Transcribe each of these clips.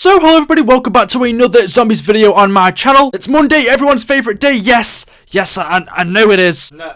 So hello everybody, welcome back to another zombies video on my channel. It's Monday, everyone's favourite day. Yes, I know it is. No,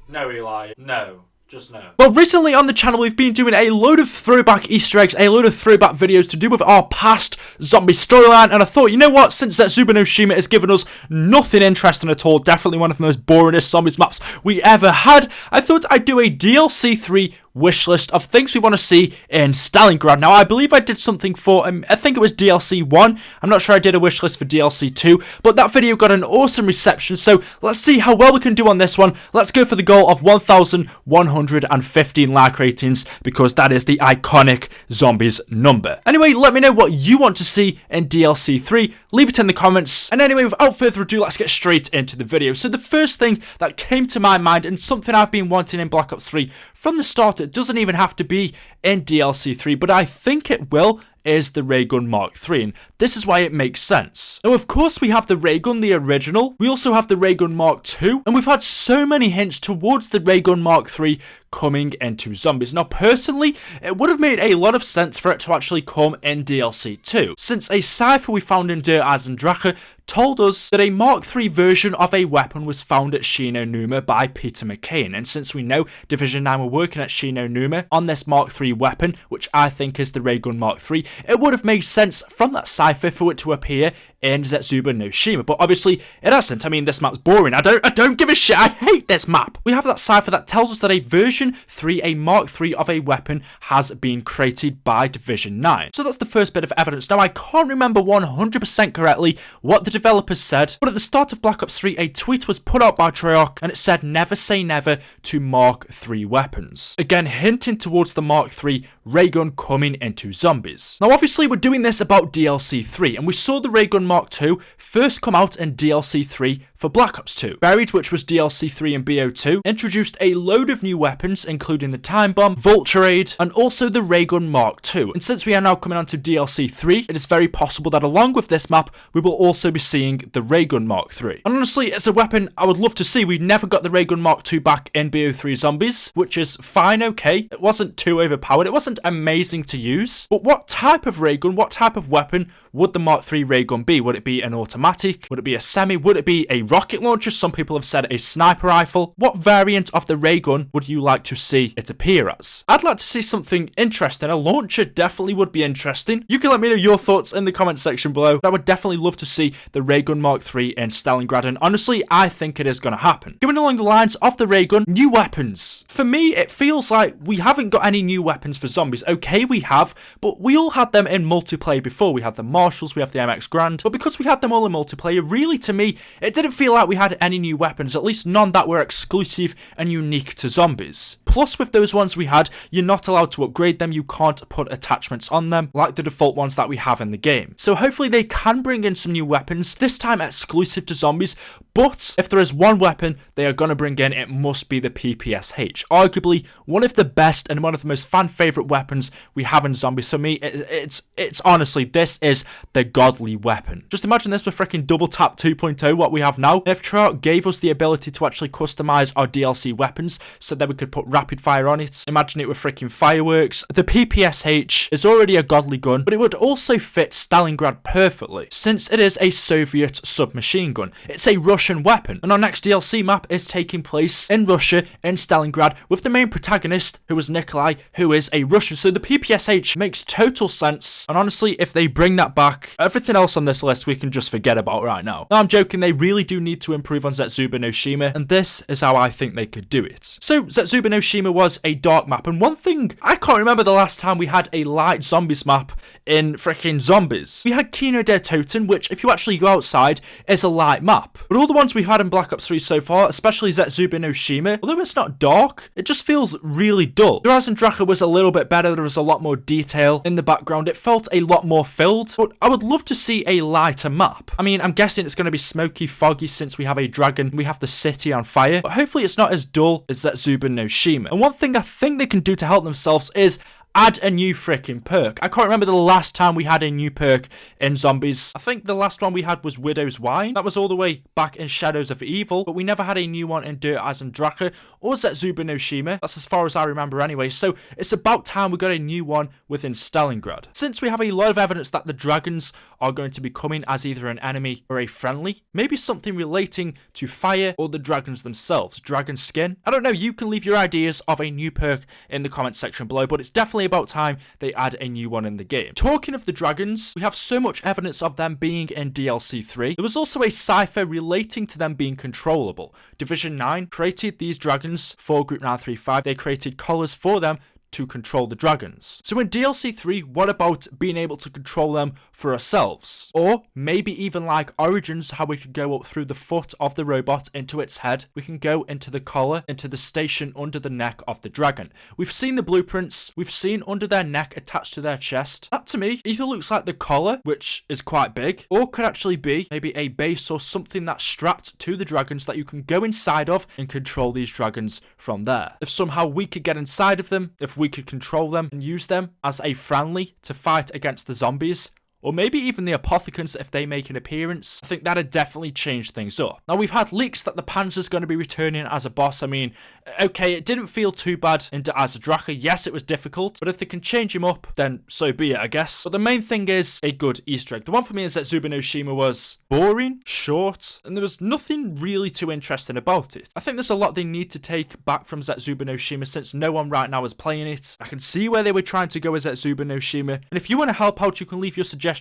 Eli, no. Just no. Well, recently on the channel, we've been doing a load of throwback Easter eggs, a load of throwback videos to do with our past zombie storyline, and I thought, you know what, since Zetsuba no Shima has given us nothing interesting at all, definitely one of the most boringest zombies maps we ever had, I thought I'd do a DLC 3 wish list of things we want to see in Stalingrad. Now, I believe I did something for, I think it was DLC 1. I'm not sure I did a wish list for DLC 2, but that video got an awesome reception, so let's see how well we can do on this one. Let's go for the goal of 1,115 like ratings, because that is the iconic zombies number. Anyway, let me know what you want to see in DLC 3. Leave it in the comments. And anyway, without further ado, let's get straight into the video. So the first thing that came to my mind, and something I've been wanting in Black Ops 3 from the start, it doesn't even have to be in DLC 3, but I think it will, is the Raygun Mark III, and this is why it makes sense. Now, of course, we have the Raygun, the original. We also have the Raygun Mark II, and we've had so many hints towards the Raygun Mark III coming into zombies. Now, personally, it would have made a lot of sense for it to actually come in DLC 2, since a cipher we found in Der Eisendrache told us that a Mark III version of a weapon was found at Shino Numa by Peter McCain, and since we know Division 9 were working at Shino Numa on this Mark III weapon, which I think is the Raygun Mark III, it would have made sense from that cipher for it to appear in Zetsuba no Shima, but obviously it hasn't. I mean, this map's boring. I don't give a shit. I hate this map. We have that cipher that tells us that a version 3, a Mark III of a weapon, has been created by Division 9. So that's the first bit of evidence. Now, I can't remember 100% correctly what the developers said, but at the start of Black Ops 3, a tweet was put out by Treyarch, and it said, "Never say never to Mark III weapons." Again, hinting towards the Mark III Raygun coming into zombies. Now, obviously, we're doing this about DLC 3, and we saw the Raygun Mark II first come out in DLC 3 for Black Ops 2. Buried, which was DLC 3 in BO2, introduced a load of new weapons, including the Time Bomb, Vulture Aid, and also the Raygun Mark II. And since we are now coming on to DLC 3, it is very possible that along with this map, we will also be seeing the Raygun Mark III. And honestly, it's a weapon I would love to see. We never got the Raygun Mark II back in BO3 Zombies, which is fine, okay. It wasn't too overpowered. It wasn't amazing to use. But what type of Raygun, what type of weapon would the Mark III Raygun be? Would it be an automatic? Would it be a semi? Would it be a rocket launcher? Some people have said a sniper rifle. What variant of the Raygun would you like to see it appear as? I'd like to see something interesting. A launcher definitely would be interesting. You can let me know your thoughts in the comment section below. I would definitely love to see the Raygun Mark III in Stalingrad, and honestly, I think it is going to happen. Going along the lines of the Raygun, new weapons. For me, it feels like we haven't got any new weapons for zombies. Okay, we have, but we all had them in multiplayer before. We had the Marshalls, we have the MX Grand, but because we had them all in multiplayer, really, to me, it didn't feel like we had any new weapons, at least none that were exclusive and unique to zombies. Plus, with those ones we had, you're not allowed to upgrade them, you can't put attachments on them, like the default ones that we have in the game. So hopefully they can bring in some new weapons, this time exclusive to zombies, but if there is one weapon they are going to bring in, it must be the PPSH. Arguably, one of the best and one of the most fan-favourite weapons we have in zombies. For me, it's honestly, this is the godly weapon. Just imagine this with freaking Double Tap 2.0, what we have now. If Treyarch gave us the ability to actually customize our DLC weapons so that we could put rapid fire on it, imagine it with freaking fireworks. The PPSH is already a godly gun, but it would also fit Stalingrad perfectly, since it is a Soviet submachine gun. It's a Russian weapon, and our next DLC map is taking place in Russia, in Stalingrad, with the main protagonist, who is Nikolai, who is a Russian. So the PPSH makes total sense, and honestly, if they bring that back, everything else on this list we can just forget about right now. No, I'm joking, they really do need to improve on Zetsuba no Shima, and this is how I think they could do it. So Zetsuba no Shima was a dark map, and one thing, I can't remember the last time we had a light zombies map in freaking zombies. We had Kino der Toten, which, if you actually go outside, is a light map. But all the ones we had in Black Ops 3 so far, especially Zetsuba no Shima, although it's not dark, it just feels really dull. Der Eisendrache was a little bit better, there was a lot more detail in the background, it felt a lot more filled, but I would love to see a lighter map. I mean, I'm guessing it's going to be smoky, foggy, since we have a dragon, we have the city on fire, but hopefully it's not as dull as Zetsuba no Shima. And one thing I think they can do to help themselves is add a new freaking perk. I can't remember the last time we had a new perk in Zombies. I think the last one we had was Widow's Wine. That was all the way back in Shadows of Evil, but we never had a new one in Dirt Eyes and Draka or Zetsuba no Shima. That's as far as I remember anyway, so it's about time we got a new one within Stalingrad. Since we have a lot of evidence that the dragons are going to be coming as either an enemy or a friendly, maybe something relating to fire or the dragons themselves, dragon skin. I don't know, you can leave your ideas of a new perk in the comment section below, but it's definitely about time they add a new one in the game. Talking of the dragons, we have so much evidence of them being in DLC 3. There was also a cipher relating to them being controllable. Division 9 created these dragons for Group 935. They created collars for them to control the dragons. So in DLC 3, what about being able to control them for ourselves? Or maybe even like Origins, how we could go up through the foot of the robot into its head. We can go into the collar, into the station under the neck of the dragon. We've seen the blueprints. We've seen under their neck attached to their chest. That to me either looks like the collar, which is quite big, or could actually be maybe a base or something that's strapped to the dragons that you can go inside of and control these dragons from there. If somehow we could get inside of them, if we could control them and use them as a friendly to fight against the zombies, or maybe even the Apothicons if they make an appearance, I think that'd definitely change things up. Now, we've had leaks that the Panzer's going to be returning as a boss. I mean, okay, it didn't feel too bad as a Draka. Yes, it was difficult, but if they can change him up, then so be it, I guess. But the main thing is a good Easter egg. The one for me is that Zetsuba no Shima was boring, short, and there was nothing really too interesting about it. I think there's a lot they need to take back from Zetsuba no Shima since no one right now is playing it. I can see where they were trying to go with Zetsuba no Shima, and if you want to help out, you can leave your suggestions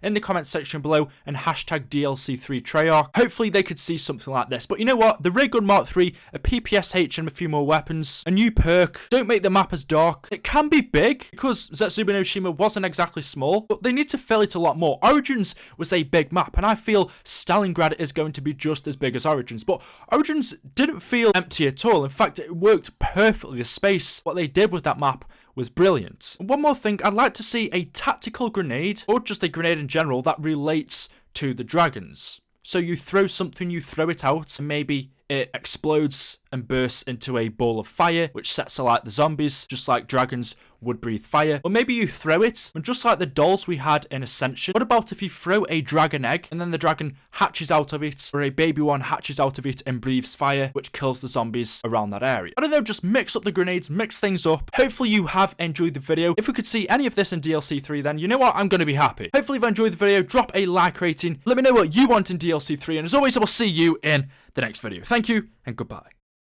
in the comment section below and hashtag DLC3 Treyarch. Hopefully they could see something like this. But you know what? The Raygun Mark III, a PPSH and a few more weapons, a new perk. Don't make the map as dark. It can be big because Zetsuba no Shima wasn't exactly small, but they need to fill it a lot more. Origins was a big map, and I feel Stalingrad is going to be just as big as Origins, but Origins didn't feel empty at all. In fact, it worked perfectly. The space, what they did with that map was brilliant. And one more thing, I'd like to see a tactical grenade, or just a grenade in general, that relates to the dragons. So you throw something, you throw it out, and maybe it explodes and bursts into a ball of fire, which sets alight the zombies, just like dragons would breathe fire. Or maybe you throw it, and just like the dolls we had in Ascension, what about if you throw a dragon egg, and then the dragon hatches out of it, or a baby one hatches out of it and breathes fire, which kills the zombies around that area. I don't know, just mix up the grenades, mix things up. Hopefully you have enjoyed the video. If we could see any of this in DLC 3, then you know what, I'm going to be happy. Hopefully if you enjoyed the video, drop a like rating, let me know what you want in DLC 3, and as always, I will see you in the next video. Thank you, and goodbye.